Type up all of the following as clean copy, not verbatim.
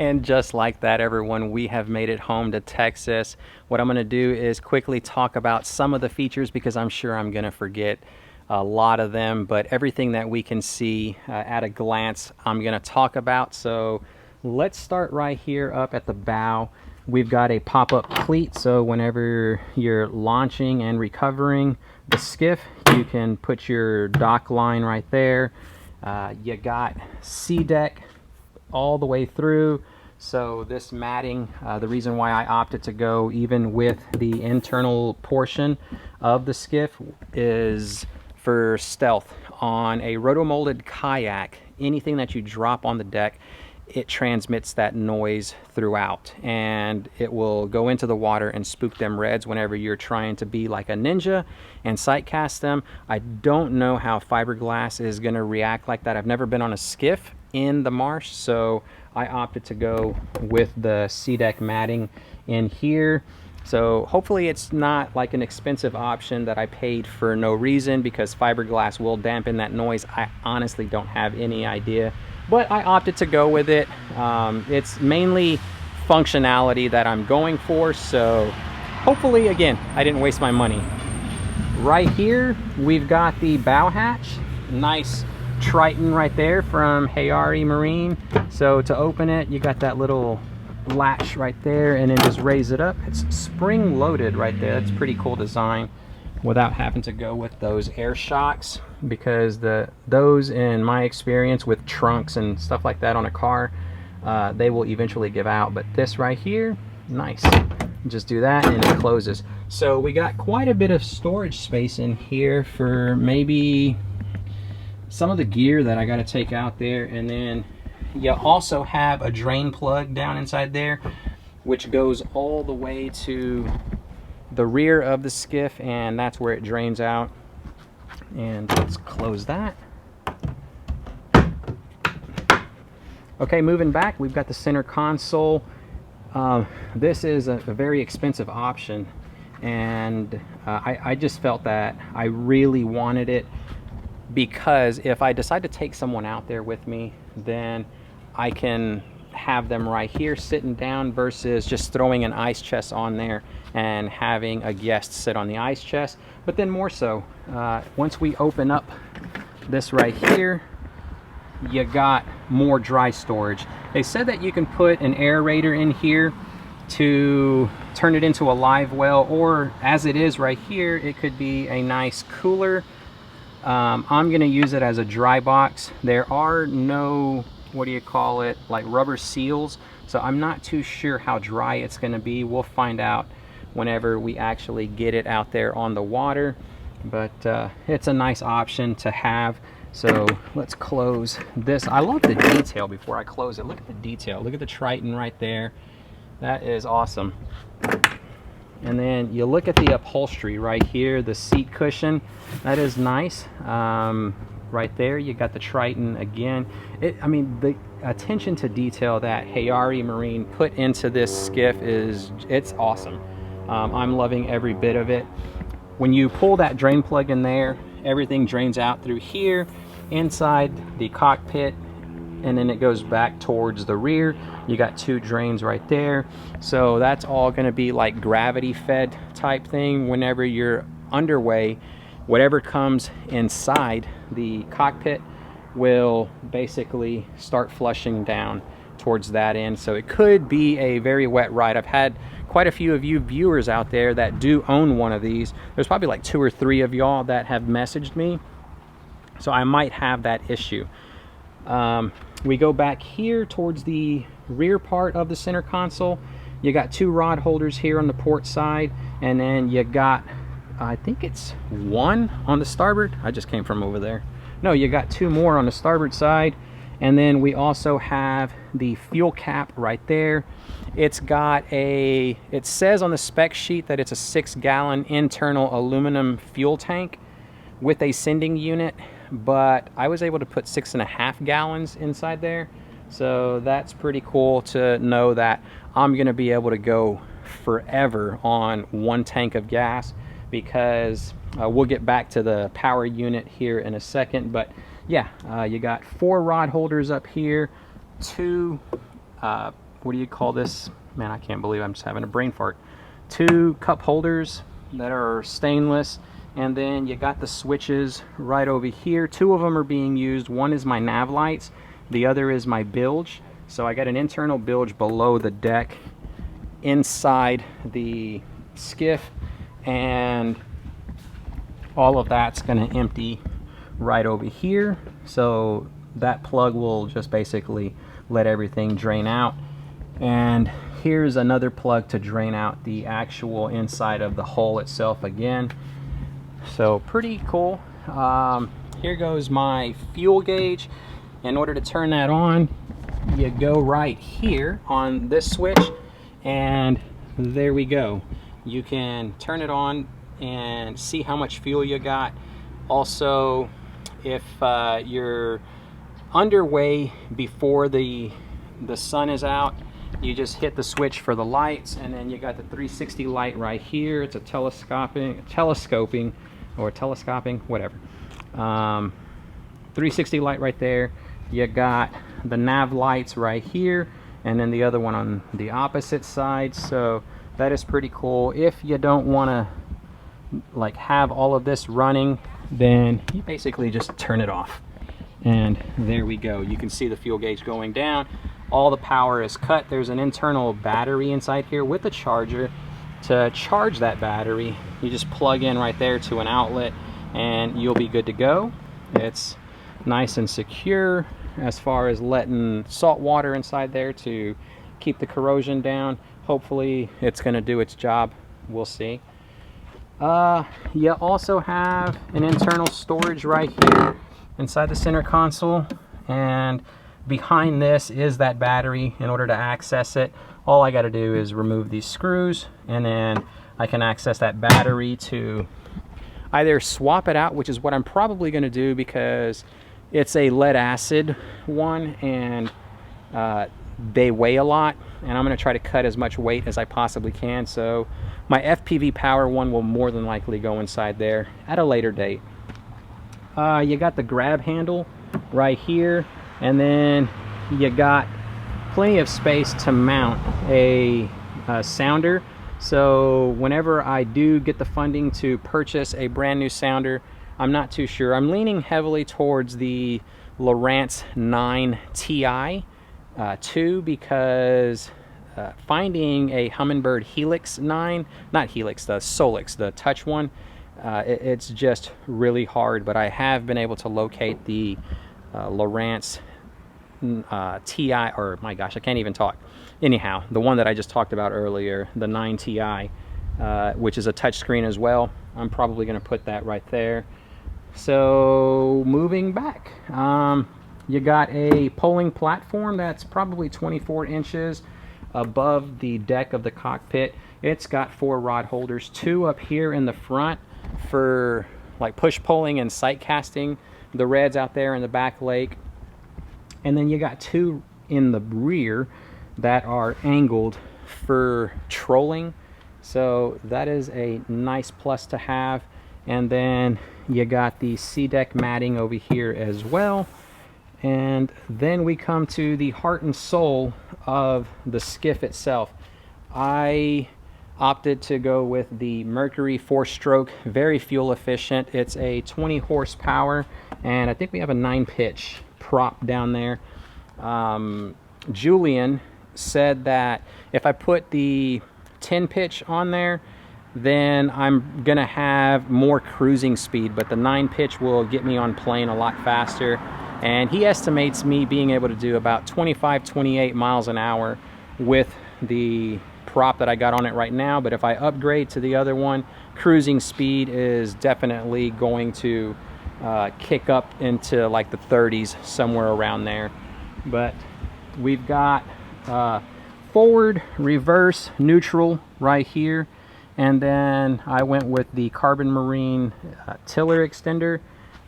And just like that, everyone, we have made it home to Texas. What I'm going to do is quickly talk about some of the features because I'm sure I'm going to forget a lot of them, but everything that we can see at a glance, I'm going to talk about. So let's start right here up at the bow. We've got a pop-up cleat, so whenever you're launching and recovering the skiff, you can put your dock line right there. You got SeaDek all the way through. So this matting, the reason why I opted to go even with the internal portion of the skiff is for stealth. On a rotomolded kayak, anything that you drop on the deck, it transmits that noise throughout, and it will go into the water and spook them reds whenever you're trying to be like a ninja and sight cast them. I don't know how fiberglass is going to react like that. I've never been on a skiff in the marsh, so I opted to go with the SeaDek matting in here. So hopefully it's not like an expensive option that I paid for no reason, because fiberglass will dampen that noise. I honestly don't have any idea, but I opted to go with it. It's mainly functionality that I'm going for, so hopefully, again, I didn't waste my money. Right here, we've got the bow hatch. Nice Triton right there from Heyari Marine. So to open it, you got that little latch right there, and then just raise it up. It's spring loaded right there. That's a pretty cool design without having to go with those air shocks, because those, in my experience with trunks and stuff like that on a car, they will eventually give out. But this right here, nice. Just do that and it closes. So we got quite a bit of storage space in here for maybe some of the gear that I got to take out there. And then you also have a drain plug down inside there, which goes all the way to the rear of the skiff, and that's where it drains out. And let's close that. Okay, moving back, we've got the center console. This is a very expensive option, and I just felt that I really wanted it, because if I decide to take someone out there with me, then I can have them right here sitting down versus just throwing an ice chest on there and having a guest sit on the ice chest. But then more so, once we open up this right here, you got more dry storage. They said that you can put an aerator in here to turn it into a live well, or as it is right here, it could be a nice cooler. I'm gonna use it as a dry box. There are no, what do you call it, like rubber seals, so I'm not too sure how dry it's gonna be. We'll find out whenever we actually get it out there on the water, but it's a nice option to have. So let's close this. I love the detail before I close it. Look at the detail. Look at the Triton right there. That is awesome. And then you look at the upholstery right here, the seat cushion. That is nice. Right there, you got the Triton again. I mean, the attention to detail that Heyari Marine put into this skiff it's awesome. I'm loving every bit of it. When you pull that drain plug in there, everything drains out through here inside the cockpit, and then it goes back towards the rear. You got two drains right there, so that's all going to be like gravity fed type thing. Whenever you're underway, whatever comes inside the cockpit will basically start flushing down towards that end. So it could be a very wet ride. I've had quite a few of you viewers out there that do own one of these. There's probably like 2 or 3 of y'all that have messaged me, so I might have that issue. We go back here towards the rear part of the center console. You got 2 rod holders here on the port side, and then you got, I think it's 1 on the starboard. I just came from over there. No, you got 2 more on the starboard side. And then we also have the fuel cap right there. It's got it says on the spec sheet that it's a 6-gallon internal aluminum fuel tank with a sending unit, but I was able to put 6.5 gallons inside there. So that's pretty cool to know that I'm gonna be able to go forever on 1 tank of gas, because we'll get back to the power unit here in a second. But yeah, you got 4 rod holders up here, 2 what do you call this? Man, I can't believe I'm just having a brain fart. 2 cup holders that are stainless, and then you got the switches right over here. 2 of them are being used. One is my nav lights, the other is my bilge. So I got an internal bilge below the deck inside the skiff, and all of that's going to empty right over here. So that plug will just basically let everything drain out. And here's another plug to drain out the actual inside of the hull itself again. So pretty cool. Here goes my fuel gauge. In order to turn that on, you go right here on this switch, and there we go. You can turn it on and see how much fuel you got. Also, if you're underway before the sun is out, you just hit the switch for the lights, and then you got the 360 light right here. It's a telescoping, whatever. 360 light right there. You got the nav lights right here, and then the other one on the opposite side. So that is pretty cool. If you don't want to like have all of this running, then you basically just turn it off, and there we go. You can see the fuel gauge going down. All the power is cut. There's an internal battery inside here with a charger. To charge that battery, you just plug in right there to an outlet, and you'll be good to go. It's nice and secure as far as letting salt water inside there to keep the corrosion down. Hopefully it's going to do its job. We'll see. You also have an internal storage right here inside the center console, and behind this is that battery. In order to access it, all I got to do is remove these screws, and then I can access that battery to either swap it out, which is what I'm probably going to do because it's a lead acid one, and they weigh a lot, and I'm going to try to cut as much weight as I possibly can. So my FPV power one will more than likely go inside there at a later date. You got the grab handle right here, and then you got plenty of space to mount a sounder. So whenever I do get the funding to purchase a brand new sounder, I'm not too sure. I'm leaning heavily towards the Lowrance 9 Ti 2 because finding a Humminbird Helix 9, not Helix, the Solix, the touch one, it's just really hard. But I have been able to locate the Lowrance Ti, or my gosh, I can't even talk. Anyhow, the one that I just talked about earlier, the 9 Ti, which is a touchscreen as well. I'm probably going to put that right there. So moving back, you got a polling platform that's probably 24 inches above the deck of the cockpit. It's got 4 rod holders, 2 up here in the front for like push polling and sight casting the reds out there in the back lake, and then you got 2 in the rear that are angled for trolling. So that is a nice plus to have. And then you got the SeaDek matting over here as well. And then we come to the heart and soul of the skiff itself. I opted to go with the Mercury 4-stroke, very fuel efficient. It's a 20 horsepower, and I think we have a 9-pitch prop down there. Julian said that if I put the 10-pitch on there, then I'm gonna have more cruising speed, but the 9-pitch will get me on plane a lot faster. And he estimates me being able to do about 25-28 miles an hour with the prop that I got on it right now. But if I upgrade to the other one, cruising speed is definitely going to kick up into like the 30s, somewhere around there. But we've got forward, reverse, neutral right here, and then I went with the Carbon Marine tiller extender,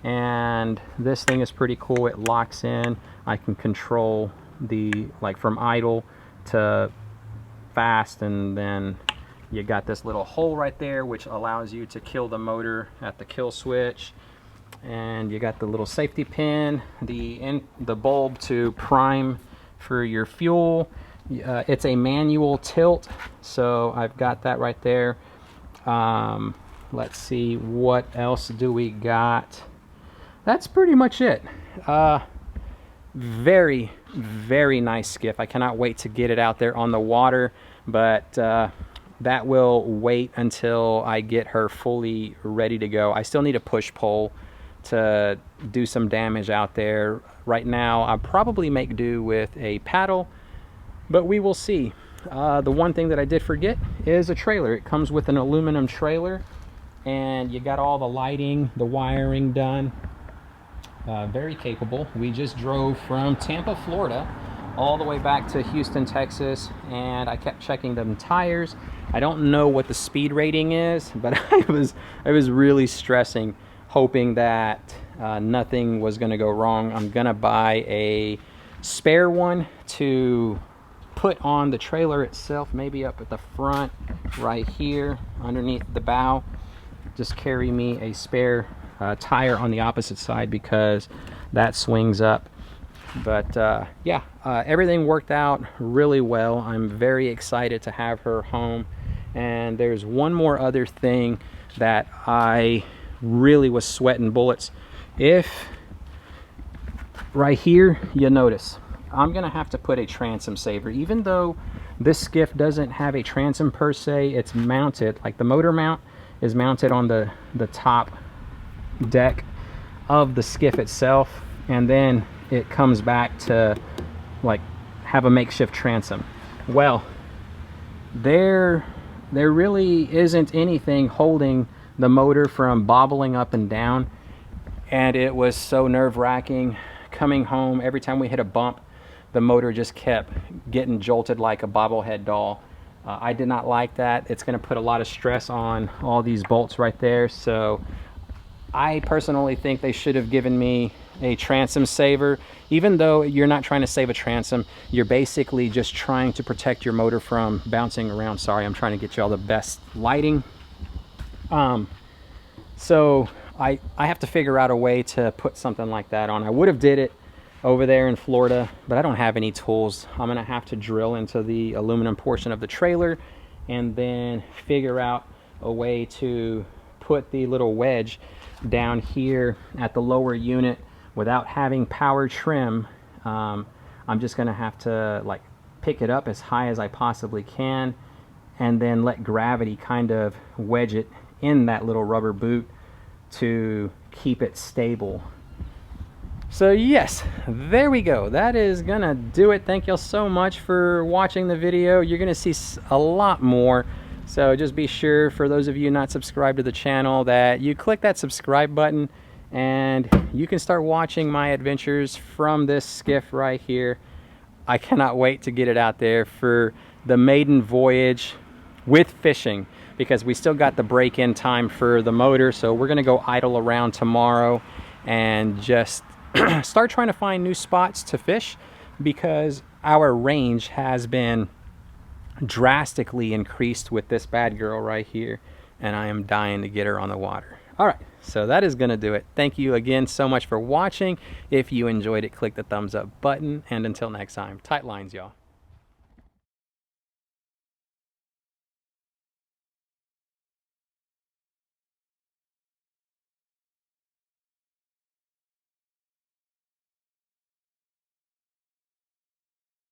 and this thing is pretty cool. It locks in. I can control the like from idle to fast, and then you got this little hole right there which allows you to kill the motor at the kill switch. And you got the little safety pin, the bulb to prime for your fuel, It's a manual tilt, so I've got that right there. Let's see, what else do we got? That's pretty much it. Very, very nice skiff. I cannot wait to get it out there on the water, but that will wait until I get her fully ready to go. I still need a push pole to do some damage out there. Right now, I'll probably make do with a paddle, but we will see. The one thing that I did forget is a trailer. It comes with an aluminum trailer, and you got all the lighting, the wiring done. Very capable. We just drove from Tampa, Florida, all the way back to Houston, Texas, and I kept checking them tires. I don't know what the speed rating is, but I was really stressing, hoping that nothing was going to go wrong. I'm going to buy a spare one to put on the trailer itself, maybe up at the front right here underneath the bow. Just carry me a spare tire on the opposite side because that swings up. But yeah, everything worked out really well. I'm very excited to have her home. And there's one more other thing that I really was sweating bullets. If right here you notice, I'm gonna have to put a transom saver. Even though this skiff doesn't have a transom per se, it's mounted, like the motor mount is mounted on the top deck of the skiff itself, and then it comes back to like have a makeshift transom. Well, there really isn't anything holding the motor from bobbling up and down, and it was so nerve-wracking coming home. Every time we hit a bump, the motor just kept getting jolted like a bobblehead doll. I did not like that. It's going to put a lot of stress on all these bolts right there. So I personally think they should have given me a transom saver. Even though you're not trying to save a transom, you're basically just trying to protect your motor from bouncing around. Sorry, I'm trying to get you all the best lighting. So I have to figure out a way to put something like that on. I would have did it over there in Florida, but I don't have any tools. I'm gonna have to drill into the aluminum portion of the trailer and then figure out a way to put the little wedge down here at the lower unit without having power trim. I'm just gonna have to like pick it up as high as I possibly can and then let gravity kind of wedge it in that little rubber boot to keep it stable. So yes, there we go. That is gonna do it. Thank y'all so much for watching the video. You're gonna see a lot more. So just be sure, for those of you not subscribed to the channel, that you click that subscribe button and you can start watching my adventures from this skiff right here. I cannot wait to get it out there for the maiden voyage with fishing, because we still got the break-in time for the motor. So we're gonna go idle around tomorrow and just start trying to find new spots to fish, because our range has been drastically increased with this bad girl right here, and I am dying to get her on the water. All right, so that is gonna do it. Thank you again so much for watching. If you enjoyed it, click the thumbs up button, and until next time, tight lines, y'all.